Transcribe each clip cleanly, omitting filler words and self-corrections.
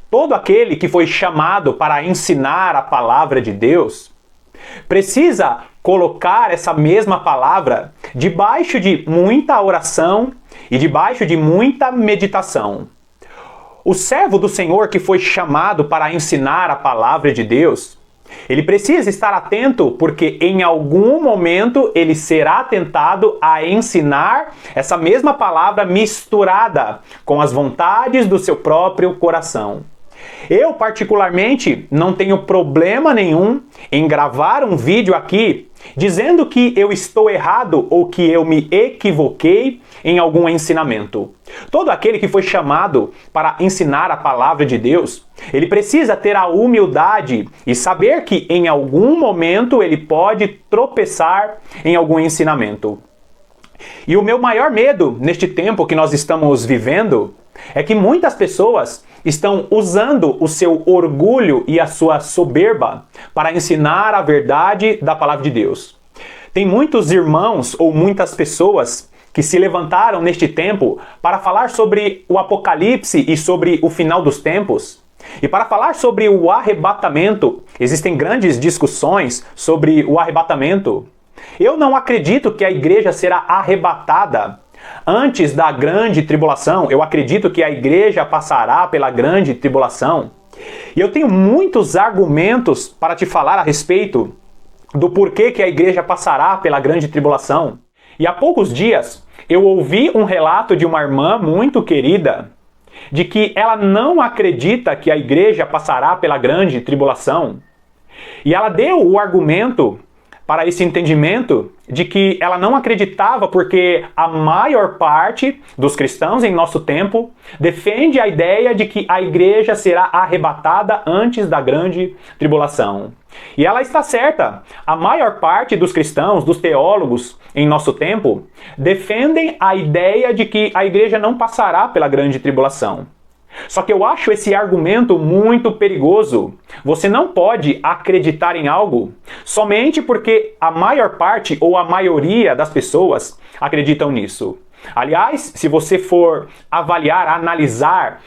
Todo aquele que foi chamado para ensinar a palavra de Deus precisa colocar essa mesma palavra debaixo de muita oração e debaixo de muita meditação. O servo do Senhor que foi chamado para ensinar a palavra de Deus, ele precisa estar atento porque em algum momento ele será tentado a ensinar essa mesma palavra misturada com as vontades do seu próprio coração. Eu, particularmente, não tenho problema nenhum em gravar um vídeo aqui dizendo que eu estou errado ou que eu me equivoquei em algum ensinamento. Todo aquele que foi chamado para ensinar a palavra de Deus, ele precisa ter a humildade e saber que em algum momento ele pode tropeçar em algum ensinamento. E o meu maior medo neste tempo que nós estamos vivendo é que muitas pessoas estão usando o seu orgulho e a sua soberba para ensinar a verdade da palavra de Deus. Tem muitos irmãos ou muitas pessoas que se levantaram neste tempo para falar sobre o Apocalipse e sobre o final dos tempos. E para falar sobre o arrebatamento, existem grandes discussões sobre o arrebatamento. Eu não acredito que a igreja será arrebatada antes da grande tribulação. Eu acredito que a igreja passará pela grande tribulação. E eu tenho muitos argumentos para te falar a respeito do porquê que a igreja passará pela grande tribulação. E há poucos dias eu ouvi um relato de uma irmã muito querida de que ela não acredita que a igreja passará pela grande tribulação. E ela deu o argumento para esse entendimento de que ela não acreditava porque a maior parte dos cristãos em nosso tempo defende a ideia de que a igreja será arrebatada antes da grande tribulação. E ela está certa. A maior parte dos cristãos, dos teólogos em nosso tempo, defendem a ideia de que a igreja não passará pela grande tribulação. Só que eu acho esse argumento muito perigoso. Você não pode acreditar em algo somente porque a maior parte ou a maioria das pessoas acreditam nisso. Aliás, se você for avaliar, analisar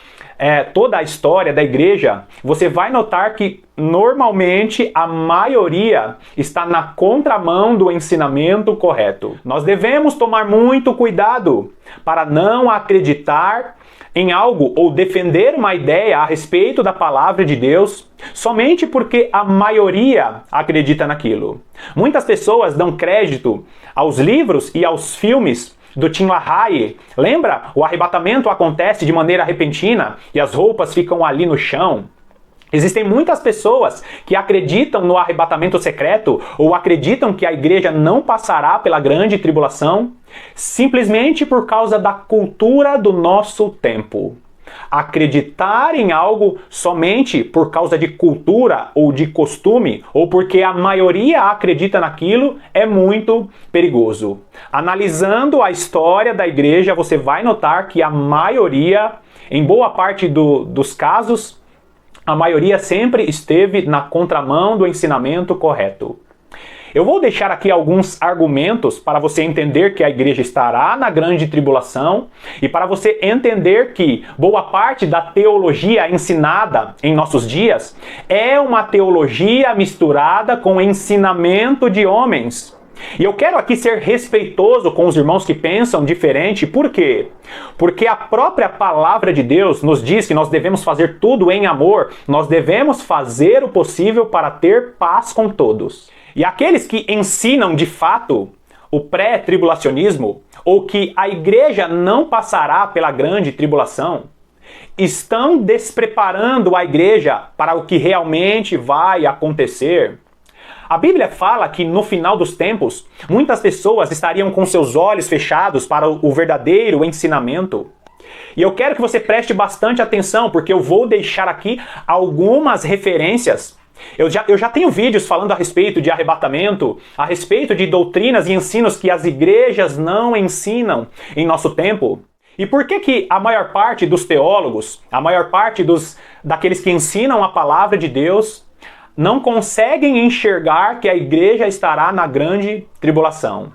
toda a história da igreja, você vai notar que normalmente a maioria está na contramão do ensinamento correto. Nós devemos tomar muito cuidado para não acreditar em algo ou defender uma ideia a respeito da palavra de Deus somente porque a maioria acredita naquilo. Muitas pessoas dão crédito aos livros e aos filmes do Tim LaHaye. Lembra? O arrebatamento acontece de maneira repentina e as roupas ficam ali no chão. Existem muitas pessoas que acreditam no arrebatamento secreto ou acreditam que a igreja não passará pela grande tribulação simplesmente por causa da cultura do nosso tempo. Acreditar em algo somente por causa de cultura ou de costume ou porque a maioria acredita naquilo é muito perigoso. Analisando a história da igreja, você vai notar que a maioria, em boa parte dos casos, a maioria sempre esteve na contramão do ensinamento correto. Eu vou deixar aqui alguns argumentos para você entender que a igreja estará na grande tribulação e para você entender que boa parte da teologia ensinada em nossos dias é uma teologia misturada com ensinamento de homens. E eu quero aqui ser respeitoso com os irmãos que pensam diferente. Por quê? Porque a própria palavra de Deus nos diz que nós devemos fazer tudo em amor. Nós devemos fazer o possível para ter paz com todos. E aqueles que ensinam de fato o pré-tribulacionismo, ou que a igreja não passará pela grande tribulação, estão despreparando a igreja para o que realmente vai acontecer. A Bíblia fala que no final dos tempos, muitas pessoas estariam com seus olhos fechados para o verdadeiro ensinamento. E eu quero que você preste bastante atenção, porque eu vou deixar aqui algumas referências. Eu já tenho vídeos falando a respeito de arrebatamento, a respeito de doutrinas e ensinos que as igrejas não ensinam em nosso tempo. E por que a maior parte dos teólogos, a maior parte daqueles que ensinam a palavra de Deus, não conseguem enxergar que a igreja estará na grande tribulação?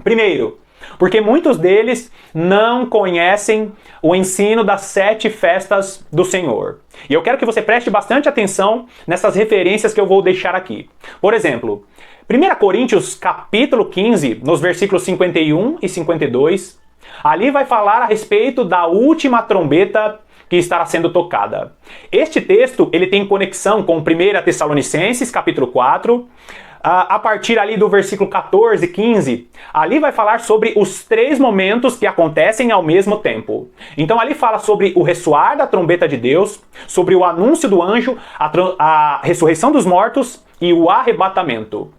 Primeiro, Porque muitos deles não conhecem o ensino das 7 festas do Senhor. E eu quero que você preste bastante atenção nessas referências que eu vou deixar aqui. Por exemplo, 1 Coríntios capítulo 15, nos versículos 51 e 52, ali vai falar a respeito da última trombeta que estará sendo tocada. Este texto ele tem conexão com 1 Tessalonicenses capítulo 4, a partir ali do versículo 14, 15, ali vai falar sobre os 3 momentos que acontecem ao mesmo tempo. Então ali fala sobre o ressoar da trombeta de Deus, sobre o anúncio do anjo, a ressurreição dos mortos e o arrebatamento.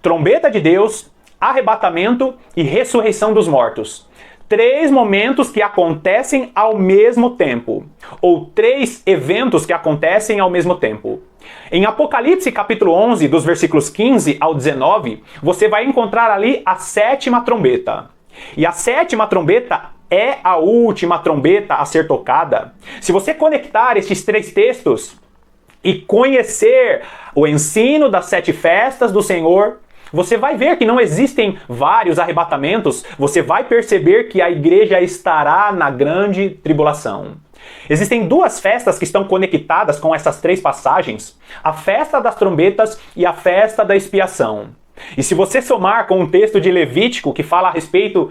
Trombeta de Deus, arrebatamento e ressurreição dos mortos. 3 momentos que acontecem ao mesmo tempo, ou 3 eventos que acontecem ao mesmo tempo. Em Apocalipse capítulo 11, dos versículos 15 ao 19, você vai encontrar ali a 7ª trombeta. E a 7ª trombeta é a última trombeta a ser tocada. Se você conectar estes 3 textos e conhecer o ensino das 7 festas do Senhor, você vai ver que não existem vários arrebatamentos, você vai perceber que a igreja estará na grande tribulação. Existem 2 festas que estão conectadas com essas 3 passagens, a festa das trombetas e a festa da expiação. E se você somar com o texto de Levítico, que fala a respeito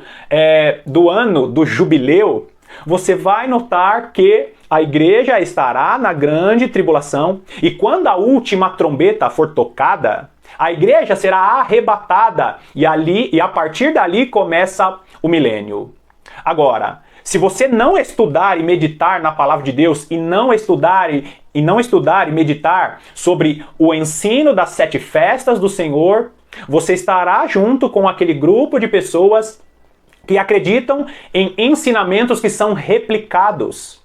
do ano do jubileu, você vai notar que a igreja estará na grande tribulação e quando a última trombeta for tocada, a igreja será arrebatada e a partir dali começa o milênio. Agora, se você não estudar e meditar na palavra de Deus e não estudar e meditar sobre o ensino das 7 festas do Senhor, você estará junto com aquele grupo de pessoas que acreditam em ensinamentos que são replicados.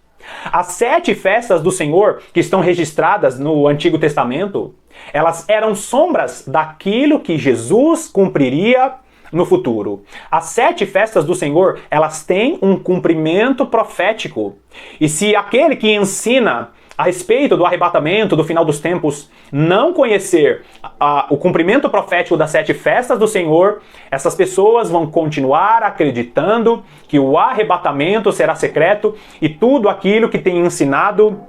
As 7 festas do Senhor que estão registradas no Antigo Testamento, elas eram sombras daquilo que Jesus cumpriria no futuro. As 7 festas do Senhor, elas têm um cumprimento profético. E se aquele que ensina a respeito do arrebatamento, do final dos tempos, não conhecer o cumprimento profético das 7 festas do Senhor, essas pessoas vão continuar acreditando que o arrebatamento será secreto e tudo aquilo que tem ensinado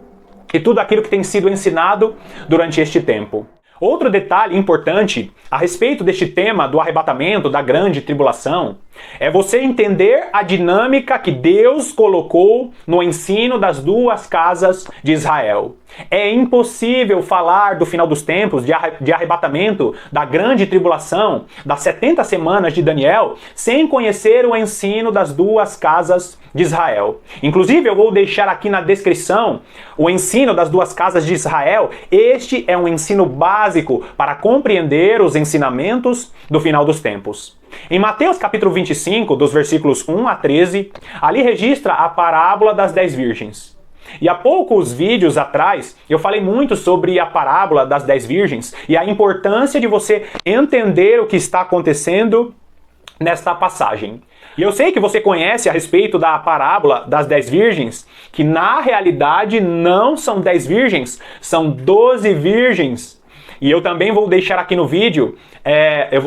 e tudo aquilo que tem sido ensinado durante este tempo. Outro detalhe importante a respeito deste tema do arrebatamento, da grande tribulação, é você entender a dinâmica que Deus colocou no ensino das 2 casas de Israel. É impossível falar do final dos tempos, de arrebatamento, da grande tribulação, das 70 semanas de Daniel, sem conhecer o ensino das 2 casas de Israel. Inclusive, eu vou deixar aqui na descrição o ensino das 2 casas de Israel. Este é um ensino básico para compreender os ensinamentos do final dos tempos. Em Mateus capítulo 25, dos versículos 1 a 13, ali registra a parábola das 10 virgens. E há poucos vídeos atrás, eu falei muito sobre a parábola das 10 virgens e a importância de você entender o que está acontecendo nesta passagem. E eu sei que você conhece a respeito da parábola das 10 virgens, que na realidade não são 10 virgens, são 12 virgens. E eu também vou deixar aqui no vídeo,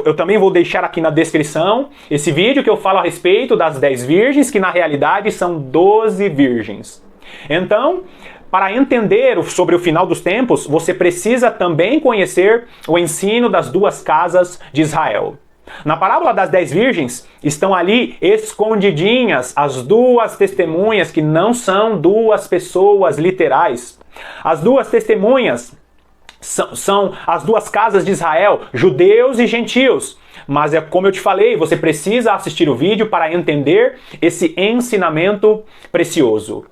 eu também vou deixar aqui na descrição esse vídeo que eu falo a respeito das 10 virgens, que na realidade são 12 virgens. Então, para entender sobre o final dos tempos, você precisa também conhecer o ensino das 2 casas de Israel. Na parábola das 10 virgens, estão ali escondidinhas as 2 testemunhas que não são 2 pessoas literais. As 2 testemunhas são as 2 casas de Israel, judeus e gentios. Mas como eu te falei, você precisa assistir o vídeo para entender esse ensinamento precioso.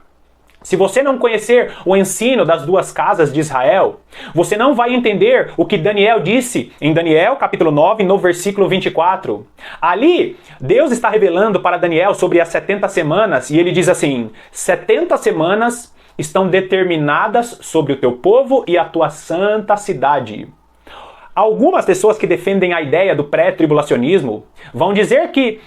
Se você não conhecer o ensino das 2 casas de Israel, você não vai entender o que Daniel disse em Daniel capítulo 9, no versículo 24. Ali, Deus está revelando para Daniel sobre as 70 semanas e ele diz assim: 70 semanas estão determinadas sobre o teu povo e a tua santa cidade. Algumas pessoas que defendem a ideia do pré-tribulacionismo vão dizer que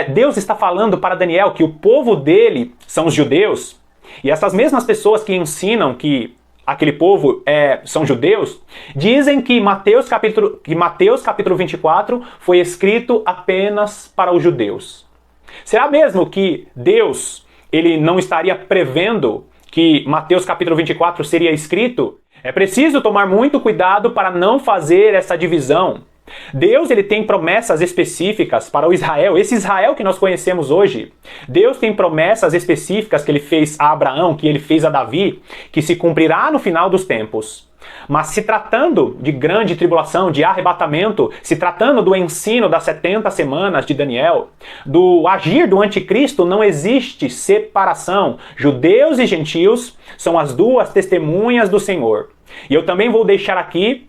Deus está falando para Daniel que o povo dele são os judeus. E essas mesmas pessoas que ensinam que aquele povo são judeus, dizem que Mateus capítulo 24 foi escrito apenas para os judeus. Será mesmo que Deus, ele não estaria prevendo que Mateus capítulo 24 seria escrito? É preciso tomar muito cuidado para não fazer essa divisão. Deus, ele tem promessas específicas para o Israel, esse Israel que nós conhecemos hoje. Deus tem promessas específicas que ele fez a Abraão, que ele fez a Davi, que se cumprirá no final dos tempos. Mas se tratando de grande tribulação, de arrebatamento, se tratando do ensino das 70 semanas de Daniel, do agir do anticristo, não existe separação. Judeus e gentios são as duas testemunhas do Senhor. E eu também vou deixar aqui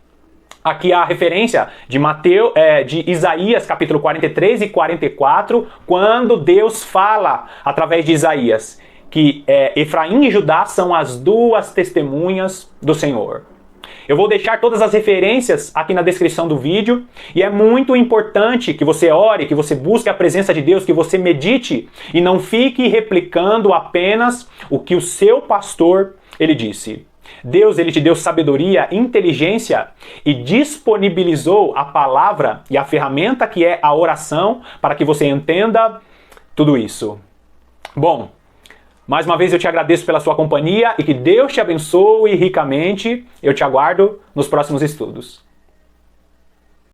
a referência de Isaías capítulo 43 e 44, quando Deus fala através de Isaías que Efraim e Judá são as duas testemunhas do Senhor. Eu vou deixar todas as referências aqui na descrição do vídeo, e é muito importante que você ore, que você busque a presença de Deus, que você medite e não fique replicando apenas o que o seu pastor ele disse. Deus, ele te deu sabedoria, inteligência e disponibilizou a palavra e a ferramenta que é a oração para que você entenda tudo isso. Bom, mais uma vez eu te agradeço pela sua companhia e que Deus te abençoe ricamente. Eu te aguardo nos próximos estudos.